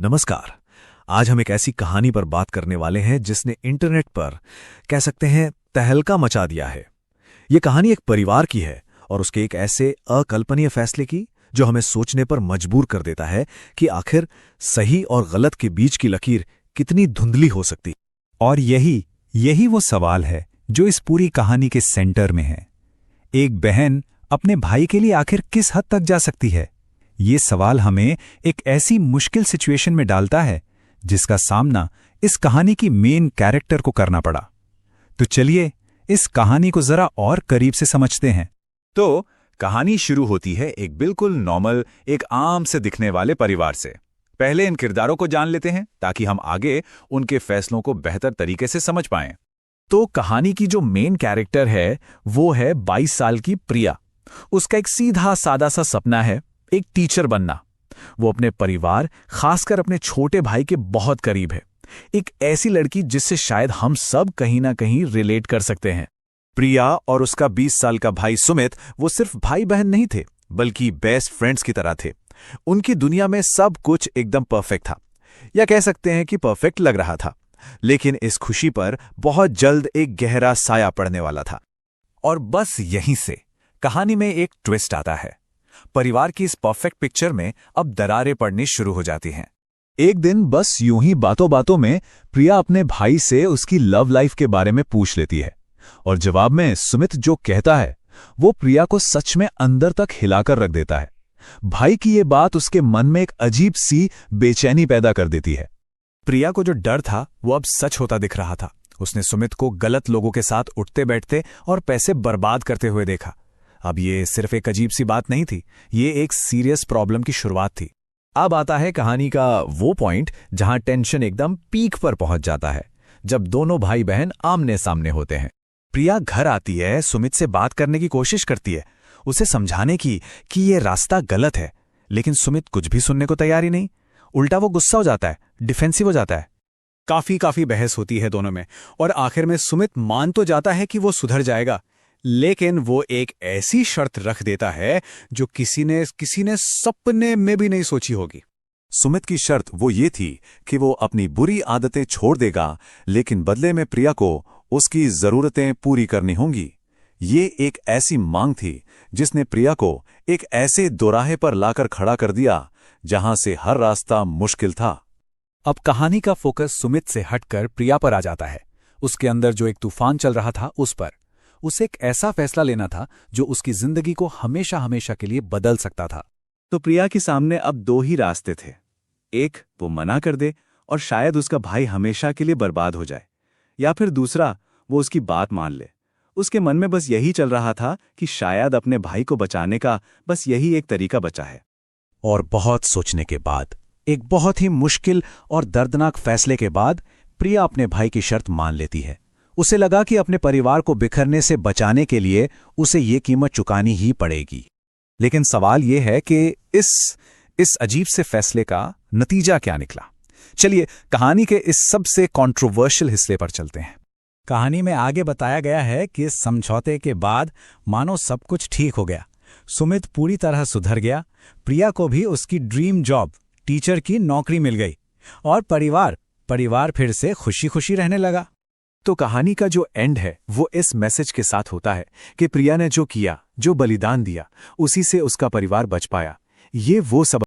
नमस्कार। आज हम एक ऐसी कहानी पर बात करने वाले हैं जिसने इंटरनेट पर कह सकते हैं तहलका मचा दिया है। ये कहानी एक परिवार की है और उसके एक ऐसे अकल्पनीय फैसले की जो हमें सोचने पर मजबूर कर देता है कि आखिर सही और गलत के बीच की लकीर कितनी धुंधली हो सकती। और यही वो सवाल है जो इस पूरी कहानी के सेंटर में है। एक बहन अपने भाई के लिए आखिर किस हद तक जा सकती है? ये सवाल हमें एक ऐसी मुश्किल सिचुएशन में डालता है जिसका सामना इस कहानी की मेन कैरेक्टर को करना पड़ा। तो चलिए इस कहानी को जरा और करीब से समझते हैं। तो कहानी शुरू होती है एक बिल्कुल नॉर्मल, एक आम से दिखने वाले परिवार से। पहले इन किरदारों को जान लेते हैं ताकि हम आगे उनके फैसलों को बेहतर तरीके से समझ पाएं। तो कहानी की जो मेन कैरेक्टर है वो है 22 साल की प्रिया। उसका एक सीधा सादा सा सपना है, एक टीचर बनना। वो अपने परिवार, खासकर अपने छोटे भाई के बहुत करीब है। एक ऐसी लड़की जिससे शायद हम सब कहीं ना कहीं रिलेट कर सकते हैं। प्रिया और उसका 20 साल का भाई सुमित वो सिर्फ भाई बहन नहीं थे बल्कि बेस्ट फ्रेंड्स की तरह थे। उनकी दुनिया में सब कुछ एकदम परफेक्ट था, या कह सकते हैं कि परफेक्ट लग रहा था। लेकिन इस खुशी पर बहुत जल्द एक गहरा साया पड़ने वाला था। और बस यहीं से कहानी में एक ट्विस्ट आता है। परिवार की इस परफेक्ट पिक्चर में अब दरारें पड़नी शुरू हो जाती हैं। एक दिन बस यूं ही बातों बातों में प्रिया अपने भाई से उसकी लव लाइफ के बारे में पूछ लेती है, और जवाब में सुमित जो कहता है वो प्रिया को सच में अंदर तक हिलाकर रख देता है। भाई की ये बात उसके मन में एक अजीब सी बेचैनी पैदा कर देती है। प्रिया को जो डर था वो अब सच होता दिख रहा था। उसने सुमित को गलत लोगों के साथ उठते बैठते और पैसे बर्बाद करते हुए देखा। अब ये सिर्फ एक अजीब सी बात नहीं थी, ये एक सीरियस प्रॉब्लम की शुरुआत थी। अब आता है कहानी का वो पॉइंट जहां टेंशन एकदम पीक पर पहुंच जाता है, जब दोनों भाई बहन आमने सामने होते हैं। प्रिया घर आती है, सुमित से बात करने की कोशिश करती है, उसे समझाने की कि ये रास्ता गलत है, लेकिन सुमित कुछ भी सुनने को तैयार ही नहीं। उल्टा वो गुस्सा हो जाता है, डिफेंसिव हो जाता है। काफी बहस होती है दोनों में, और आखिर में सुमित मान तो जाता है कि वो सुधर जाएगा, लेकिन वो एक ऐसी शर्त रख देता है जो किसी ने सपने में भी नहीं सोची होगी। सुमित की शर्त वो ये थी कि वो अपनी बुरी आदतें छोड़ देगा, लेकिन बदले में प्रिया को उसकी जरूरतें पूरी करनी होंगी। ये एक ऐसी मांग थी जिसने प्रिया को एक ऐसे दोराहे पर लाकर खड़ा कर दिया जहां से हर रास्ता मुश्किल था। अब कहानी का फोकस सुमित से हटकर प्रिया पर आ जाता है। उसके अंदर जो एक तूफान चल रहा था उस पर। उसे एक ऐसा फैसला लेना था जो उसकी जिंदगी को हमेशा हमेशा के लिए बदल सकता था। तो प्रिया के सामने अब दो ही रास्ते थे। एक, वो मना कर दे और शायद उसका भाई हमेशा के लिए बर्बाद हो जाए, या फिर दूसरा, वो उसकी बात मान ले। उसके मन में बस यही चल रहा था कि शायद अपने भाई को बचाने का बस यही एक तरीका बचा है। और बहुत सोचने के बाद, एक बहुत ही मुश्किल और दर्दनाक फैसले के बाद, प्रिया अपने भाई की शर्त मान लेती है। उसे लगा कि अपने परिवार को बिखरने से बचाने के लिए उसे ये कीमत चुकानी ही पड़ेगी। लेकिन सवाल यह है कि इस अजीब से फैसले का नतीजा क्या निकला। चलिए कहानी के इस सबसे कंट्रोवर्शियल हिस्से पर चलते हैं। कहानी में आगे बताया गया है कि इस समझौते के बाद मानो सब कुछ ठीक हो गया। सुमित पूरी तरह सुधर गया, प्रिया को भी उसकी ड्रीम जॉब, टीचर की नौकरी मिल गई, और परिवार फिर से खुशी खुशी रहने लगा। तो कहानी का जो एंड है वो इस मैसेज के साथ होता है कि प्रिया ने जो किया, जो बलिदान दिया, उसी से उसका परिवार बच पाया। ये वो सब